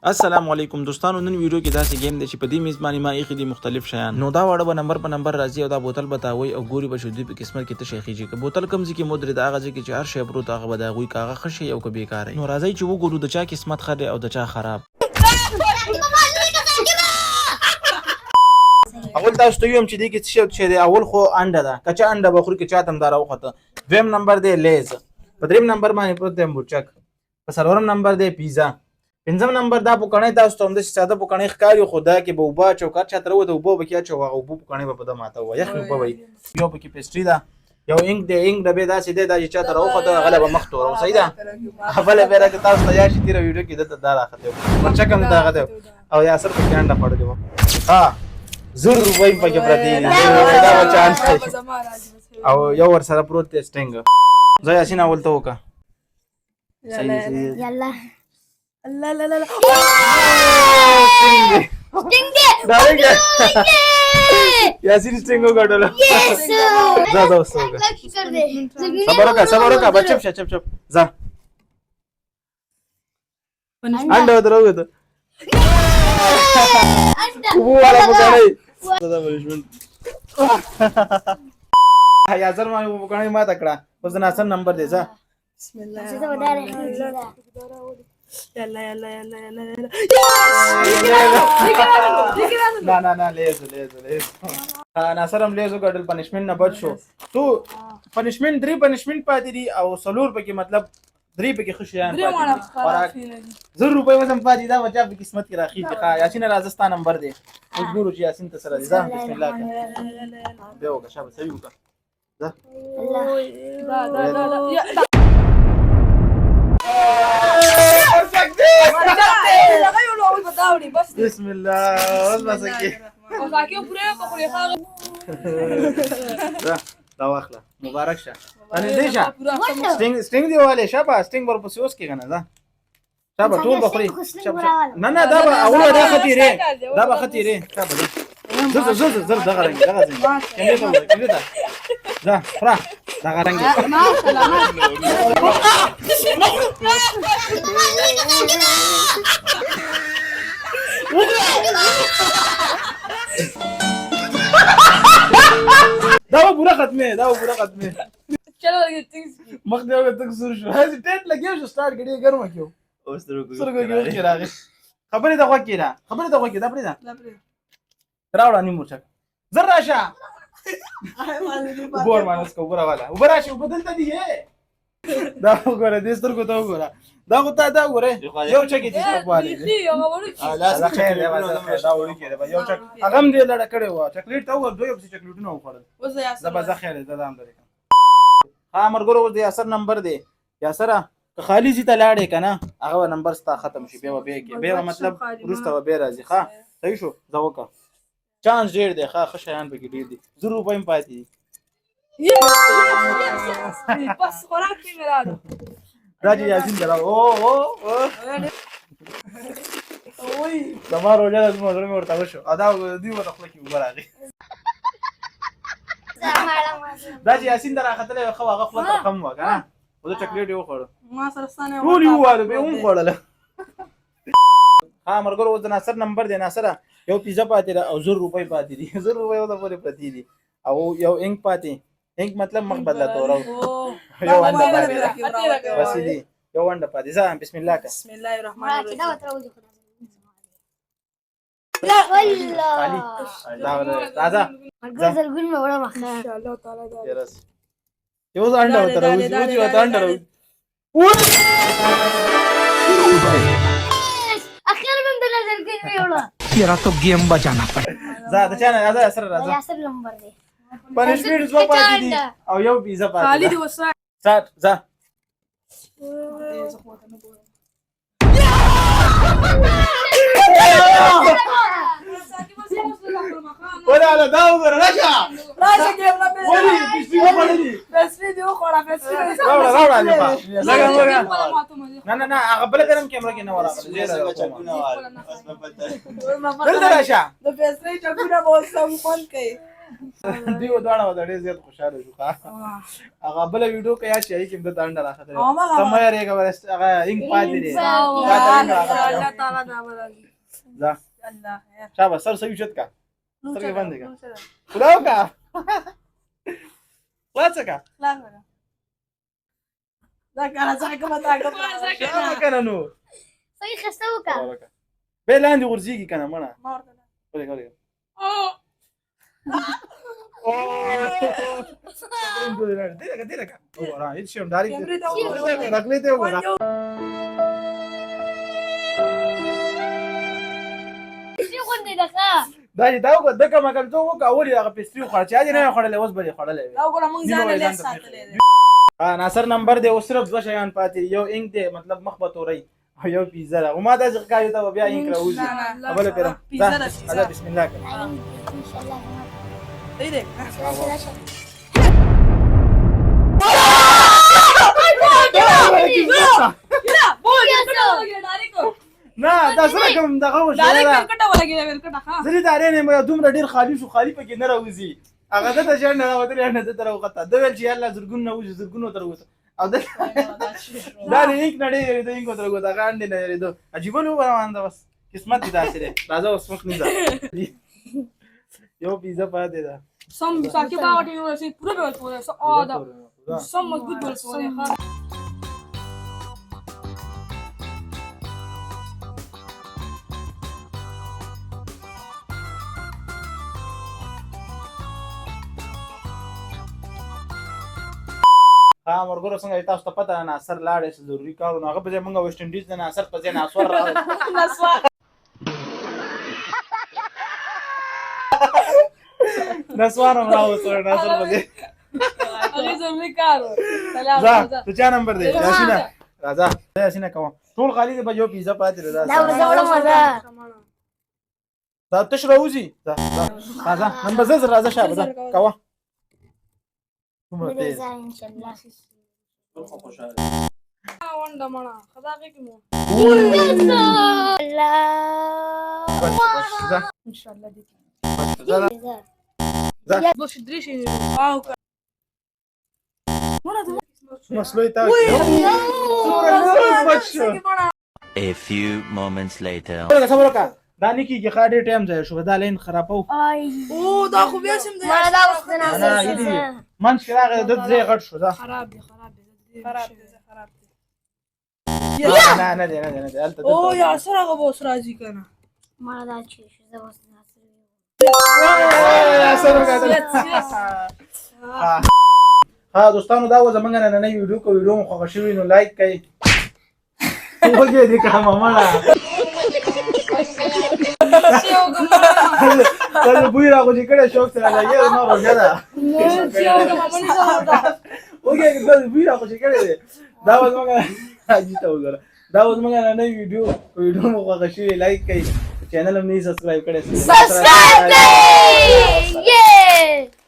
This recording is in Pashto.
السلام علیکم دوستانو، نن ویډیو کې داسې گیم دی چې په دې میزباني ما ایښي دي مختلف شیان. نو دا واړه به نمبر په نمبر راځي او دا بوتل به تاوي او ګوري به شو دوی په قسمت کې ته شي خيږي. که بوتل کم ځای کې مودري د هغه ځای کې چې هر شی پروت هغه به د هغوی کاغه ښه شي او که بېکاره وي. نو راځئ چې وګورو د چا قسمت ښه دی او د چا خراب. اول تاسو ته ویم چې دې کې څه شی دی. اول خو انډه ده، که چا انډه به خوري که چاته هم دا راوخته. دویم نمبر دی لیز، په دریم نمبر باندې پروت دی همبورچک، په څلورم نمبر دی پیزا، پنځم نمبر دا پوکڼۍ. تاسو ته همداسې ساده پوکڼۍ ښکاري خو دا کې به اوبه اچو، که هر چاته راووته اوبه به کې اچو، هغه اوبه پوکڼۍ به په ده ماته ووه، یخې اوبه به وي. یو پکې پیسټري ده، یو انک دی. انک ډبې داسې دی دا چې چاته راوخته هغه له به مخ تورو. صحیح ده. بله بیا راکړه تاسو ته یاد شي تېره ویډیو کې دلته دا راختی و، مرچک هم دغه دی او یاسر پکې انډه خوړلې وه. ها 100 روپۍ پکې پرتې دي، 100 روپۍ دا به چانس دی. او یو ورسره پروت دی سټینګ. زه یاسین اول ته وکړه. يلا لا لا لا لا یاسین سټینګ وګټلو. ځه ځه اوس وکړه. صبر وکړه بچ چپ چپ ځه. انډه دروغه والا پکړی دا پنشمنت. یاسر ما پکړی ما تکړه. اوس د ناسم نمبر دی. ځه بسم الله يلا يلا يلا يلا نه لیز ناصر هم لیز وګټل، پنشمنت نه بچ شو. تو پنشمنت 3 پنشمنت پاتې دي او څلور پکې مطلب 3 پکې ښه شیان پاتې دي. 100 روپۍ وزم پاتې دا بچا په قسمت کې راخېږي. یاسین راځستا نمبر دی. اوس ګورو چې یاسین ته سره دي. ځه بسم الله بیا وکړه. شابه سوي وکړه. ځه بسم الله. اوس بسکې دا واخله. مبارک شه. باندې شه سټینګ دی والے. شابه سټینګ ورپسې اوس کې کنه. ځه شابه ټول بخوري. نه دا به اول دا خطیره، دا به خطیره. شابه زر دغه رنګ کنده ته ځه خورا دغه رنګ دا به پوره ختمه. چلو مخ دې وګ تک سور شو. هڅه ټیټ لګیو شو. سٹارټ کړي ګرمه کیو. اوس سترګو کې راغی. خبرې ته وکړه. دا پرې ده راوړه نیم مرچک. زر راشه وګور مانس کو وګوره والا وګوره راشه وبدلته دی. دا وګوره دې سترګو ته وګوره. دا غوته دا وګوره یو چکې دې سپواله دا خیر دی. دا وړي کېده یو چک هغه هم دې لړ کړي و. چاکلیټ ته وګور دوی په چاکلیټونه وخوړل. زبا ذخیره ده دام لري. ها مرګورو اوس د یاسر نمبر دی. یاسر که خالی زی ته لاړې کنه هغه نمبر ستا ختم شي. بیا به کې بیا مطلب روسته به راځي. ښه صحیح شو. دا وکړه. چانس ډیر دی. ښه شیان پکې ډیر دي. 100 روپۍ هم پاتې دي. بس خوراک کې مراد دا چې یاسین درا وای زما روزه د موږ ورته وشو. ادا دی ورته خپل کې وراغي. دا چې یاسین درا خطلې خو هغه خپل رقم وګا. او چاکلیټ یو خوړ ما سره ستانه ټول یو واله به هم خوړل. ها مرګور اوس د ناصر نمبر دی. ناصر یو پیزا پاتې ده او 100 روپۍ پاتې دي. 100 روپۍ او د پورې پاتې دي او یو انک پاتې. انک مطلب مخ بدلا تورو. یو انډه پاتې بس دي. یو انډه پاتې. ځه بسم الله. بسم الله الرحمن الرحیم. لا والله علي راځه اگر زرګون مې وړه مخه ان شاء الله تعالی يرس یو ځانډه وتره یو ځانډه اخر من د زرګون مې وړه. तेरा तो गेम बजाना पड़े. زه د چانه راځه سره راځه. یاسر نمبر دی. پنشمنت زو پاتې دي او یو پیزا پاتې. خالی دی وسه سات ځه ولا على داور رجع کې ولا ولي بيشتي وبلدي بس ویډیو خورا بس راوړه نه هغه بل درم کیمرا کې نه وراغله. دلته راشه د پیسې چکونه مو سم فون کوي. دی وداړه وداړې زیات خوشاله شو هغه بل ویډیو کې یا چې کوم د دانډه راخته سم یې رېګه ورست هغه انګ پاتې دی الله تعالی دا ولګي ځه الله خیر شابه سر سوي چت کا سترګې باندې کا خداو کا واڅکا لا غره دا کنه څنګه متا شابه کنه نو صحیح خسته وکړه به لاندې ورځيږي کنه مړه مار ولې ولې Tira acá. Ora, هیڅ شم داري. رکلې ته وګوره. څه غونډه ده دا وګوره دغه مګل ته وګوره اوري هغه پستری خورچ اځي نه خړلې اوس به خړلې. دا وګوره موږ ځان له ساتلې ناصر نمبر دی اوس صرف 2 شیان پاتې یو انګ دی مطلب مخ به توري او یو پیزا او ما دا ځکه ته بیا انګ راوځي. اوبله پیرم. پیزا بسم الله. ان شاء الله دی دی نه دا سره کوم دغه وشو دا ورکټه ولګي ورکټه ها زری دارې نه مې دومره ډیر خالی شو خالی پکې نه راوځي هغه د ځان نه راوته نه د تر وخت د ویل چې الله زرګون نه وځي زرګونو تر وته او دا لیک نه دی د اینګو تر وته غاندې نه لري دو عجیب نو روان دا بس قسمت دي داسې راځه اوس وخت نه یو پیزا پاتې ده سم ساکي باوټ یو شي پوره به پوره او دا سم مضبوط بول سونه ها مرګورو څنګه تاسو ته پته نه اثر لاړې ضروري کارونه هغه په ځای مونږ ویسټ انډیز نه اثر په ځای نه اسور راغلی نسوار هم راوستو ناصر په ځای هغه ضروري کار ځه ته چا نمبر دی یاسینا راځه یاسینا کوم ټول خالی دی په یو پیزا پاتې ده دا وړه مزه دا تش راوځي راځه نمبر زه راځه شابه ده کوه ان شاء الله خوشاله ونده مړه خدا کې مو الله ان شاء الله دې ذا بوش دريشي او مسلوي تا A few moments later. صبر وکړه دا نه کیږي خاډي ټایم ځای شو دا لین خرابو او دا خو بیا سم دی مړه دا وخت نه منځ کې راغی د ځای غټ شو دا خراب دي خراب دي نه البته او یا سره غو سره راځي کنه مړه دا چې زه وس ها دوستانو دا و زمونږ نننۍ ویډیو کو ویډیو مو خوښ شوی نو لایک کړئ وګورئ دې کومه مړه دا بوی راغو چې کړه شوق سره لګي نو راځه دا وګورئ دا بوی راغو چې کړه دا و زمونږ اجي ته وګوره دا و زمونږ نننۍ ویډیو مو خوښ شوی لایک کړئ چینل هم نه سبسکرایب کړئ سبسکرایب کړئ